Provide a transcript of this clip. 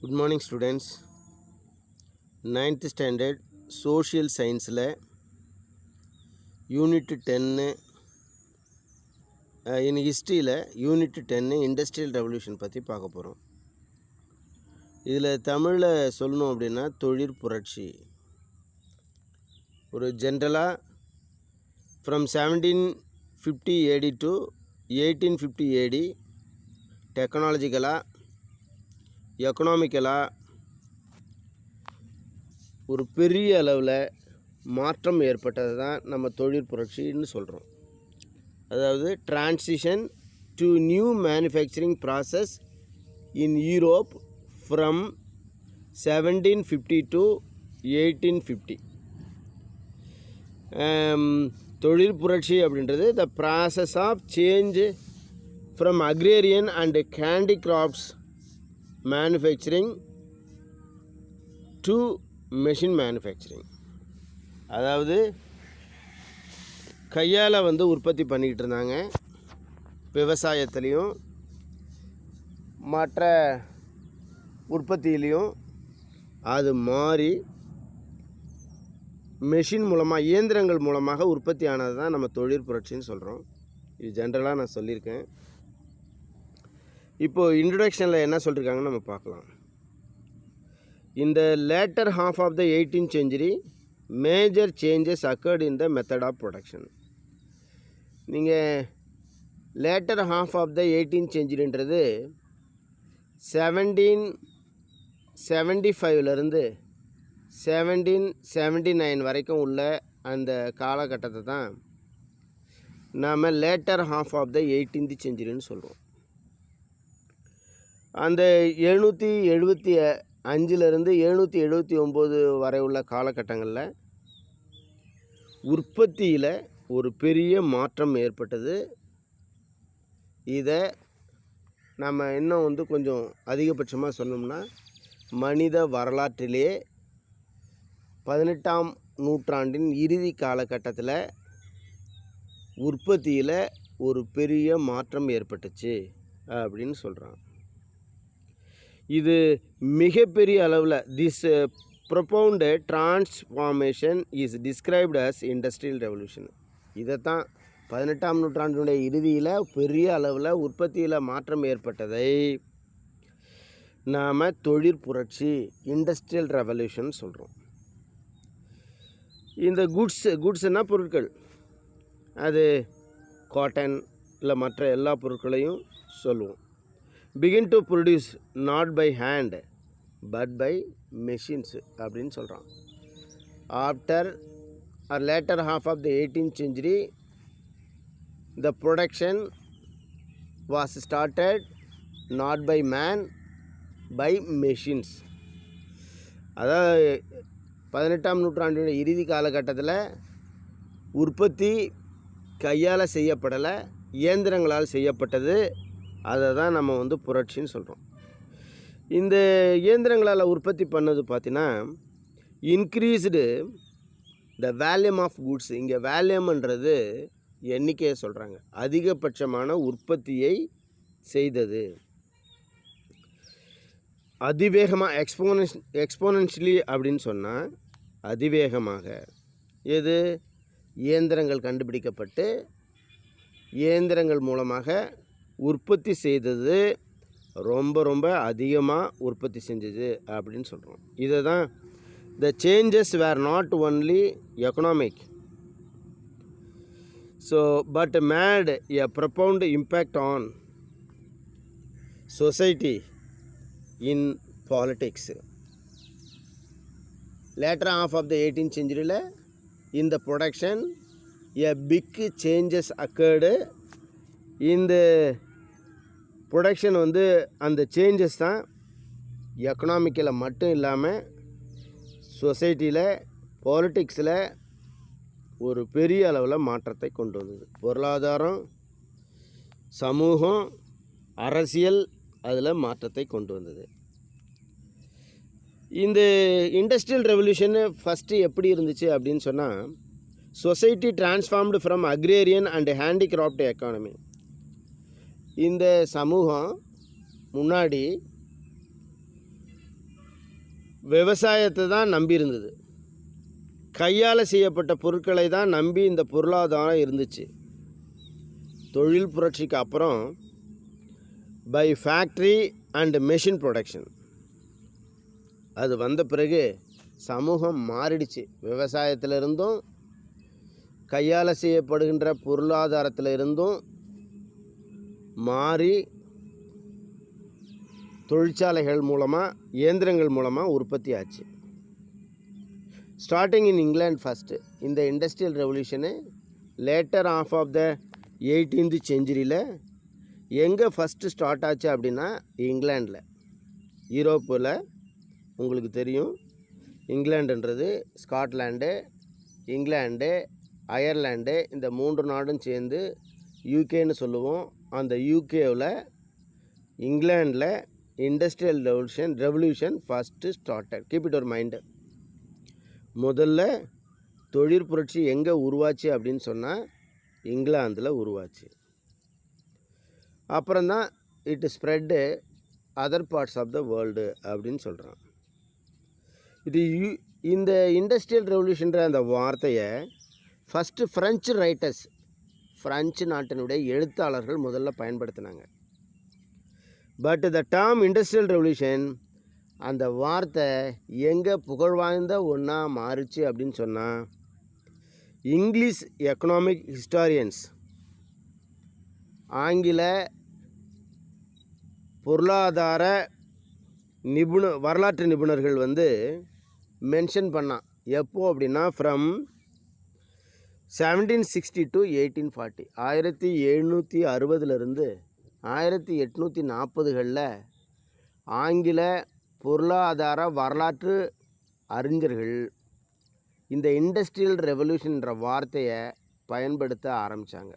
Good morning students. 9th standard social science unit 10 in history unit 10 industrial revolution பற்றி பார்க்க போகிறோம். இதில் தமிழில் சொல்லணும் அப்படின்னா தொழிற்புரட்சி. ஒரு ஜென்ரலாக from 1750 AD to 1850 AD டெக்னாலஜிக்கலாக எக்கனாமிக்கலாக ஒரு பெரிய அளவில் மாற்றம் ஏற்பட்டது தான் நம்ம தொழிற்புரட்சின்னு சொல்கிறோம். அதாவது transition to new manufacturing process in Europe from 1750 to 1850. தொழிற்புரட்சி அப்படின்றது the process of change from agrarian and handicrafts manufacturing to machine manufacturing. அதாவது கையால் உற்பத்தி பண்ணிக்கிட்டு இருந்தாங்க. விவசாயத்துலேயும் மற்ற உற்பத்தியிலையும் அது மாறி மெஷின் மூலமாக இயந்திரங்கள் மூலமாக உற்பத்தி ஆனது தான் நம்ம தொழிற்புரட்சின்னு சொல்கிறோம். இது ஜென்ரலாக நான் சொல்லியிருக்கேன். இப்போது இன்ட்ரடக்ஷனில் என்ன சொல்லியிருக்காங்கன்னு நம்ம பார்க்கலாம். இந்த later half of the 18th century major changes occurred in the method of production. நீங்கள் later half of the 18th centuryன்றது 1775லேருந்து 1779 வரைக்கும் உள்ள அந்த காலகட்டத்தை தான் நாம் later half of the 18th centuryன்னு சொல்கிறோம். அந்த 775லேருந்து 779 வரை உள்ள காலகட்டங்களில் உற்பத்தியில் ஒரு பெரிய மாற்றம் ஏற்பட்டது. இதை நம்ம இன்னும் கொஞ்சம் அதிகபட்சமாக சொன்னோம்னா மனித வரலாற்றிலே 18ஆம் நூற்றாண்டின் இறுதி காலகட்டத்தில் உற்பத்தியில் ஒரு பெரிய மாற்றம் ஏற்பட்டுச்சு அப்படின்னு சொல்கிறாங்க. இது மிகப்பெரிய அளவில் this profound transformation is described as industrial revolution. இதைத்தான் 18ஆம் நூற்றாண்டினுடைய இறுதியில் பெரிய அளவில் உற்பத்தியில் மாற்றம் ஏற்பட்டதை நாம் தொழிற்புரட்சி இண்டஸ்ட்ரியல் ரெவல்யூஷன் சொல்கிறோம். இந்த குட்ஸ்னால் பொருட்கள், அது காட்டன் இல்லை மற்ற எல்லா பொருட்களையும் சொல்லுவோம். Begin to produce not by hand but by machines அப்படின்னு சொல்கிறான். After or later half of the 18th century the production was started not by man by machines. அதாவது 18ஆம் நூற்றாண்டினுடைய இறுதி காலகட்டத்தில் உற்பத்தி கையால் செய்யப்படலை, இயந்திரங்களால் செய்யப்பட்டது. அதை தான் நம்ம புரட்சின்னு சொல்கிறோம். இந்த இயந்திரங்களால் உற்பத்தி பண்ணது பார்த்தீங்கன்னா இன்க்ரீஸ்டு த வேல்யூம் ஆஃப் குட்ஸ். இங்கே வேல்யூம்ன்றது எண்ணிக்கையை சொல்கிறாங்க. அதிகபட்சமான உற்பத்தியை செய்தது. அதிவேகமாக எக்ஸ்போனன்ஷியலி அப்படின்னு சொன்னால் அதிவேகமாக எது இயந்திரங்கள் கண்டுபிடிக்கப்பட்டு இயந்திரங்கள் மூலமாக உற்பத்தி செய்தது ரொம்ப அதிகமாக உற்பத்தி செஞ்சது அப்படின்னு சொல்கிறோம். இதை தான் the changes were not only economic so but made a profound impact on society in politics. Later of of the 18th century இந்த production a big changes occurred. இந்த ப்ரொடக்ஷன் அந்த சேஞ்சஸ் தான் எக்கனாமிக்கில் மட்டும் இல்லாமல் சொசைட்டியில் பாலிட்டிக்ஸில் ஒரு பெரிய அளவில் மாற்றத்தை கொண்டு வந்தது. பொருளாதாரம், சமூகம், அரசியல் அதில் மாற்றத்தை கொண்டு வந்தது. இந்த இண்டஸ்ட்ரியல் ரெவல்யூஷன் ஃபஸ்ட்டு எப்படி இருந்துச்சு அப்படின்னு சொன்னால் society transformed from agrarian and handicraft economy. இந்த சமூகம் முன்னாடி விவசாயத்தை தான் நம்பி இருந்தது. கையால் செய்யப்பட்ட பொருட்களை தான் நம்பி இந்த பொருளாதாரம் இருந்துச்சு. தொழில் புரட்சிக்கு அப்புறம் by factory and machine production அது வந்த பிறகு சமூகம் மாறிடுச்சு. விவசாயத்தில் இருந்தும் கையால் செய்யப்படுகின்ற பொருளாதாரத்தில் இருந்தும் மாறி தொழிற்சாலைகள் மூலமாக இயந்திரங்கள் மூலமாக உற்பத்தி ஆச்சு. Starting in England first. இந்த industrial revolution later of of the 18th செஞ்சுரியில் எங்கே ஃபஸ்ட்டு ஸ்டார்ட் ஆச்சு அப்படின்னா இங்கிலாண்டில். யூரோப்பில் உங்களுக்கு தெரியும், இங்கிலாண்டுன்றது ஸ்காட்லாண்டு, இங்கிலாண்டு, அயர்லாண்டு இந்த 3 நாடும் சேர்ந்து யூகேன்னு சொல்லுவோம். அந்த யூகேவில் இங்கிலாண்டில் industrial revolution first started. Keep it ஒரு மைண்டு. முதல்ல தொழிற்புரட்சி எங்கே உருவாச்சு அப்படின்னு சொன்னால் இங்கிலாந்தில் உருவாச்சு. அப்புறம்தான் it spread other parts of the world அப்படின்னு சொல்கிறான். இது இந்த இண்டஸ்ட்ரியல் ரெவல்யூஷன்ற அந்த வார்த்தையை ஃபஸ்ட்டு ஃப்ரெஞ்சு ரைட்டர்ஸ், ஃப்ரெஞ்சு நாட்டினுடைய எழுத்தாளர்கள் முதல்ல பயன்படுத்தினாங்க. But the term industrial revolution அந்த வார்த்தை எங்கே புகழ்வாய்ந்த ஒன்றா மாறுச்சு அப்படின்னு சொன்னால் இங்கிலீஷ் எக்கனாமிக் ஹிஸ்டாரியன்ஸ், ஆங்கில பொருளாதார வரலாற்று நிபுணர்கள் மென்ஷன் பண்ணான். எப்போ அப்படின்னா ஃப்ரம் 1760 to 1840, 1760 1840களில் ஆங்கில பொருளாதார வரலாற்று அறிஞர்கள் இந்த இண்டஸ்ட்ரியல் ரெவல்யூஷன்ற வார்த்தையை பயன்படுத்த ஆரம்பித்தாங்க.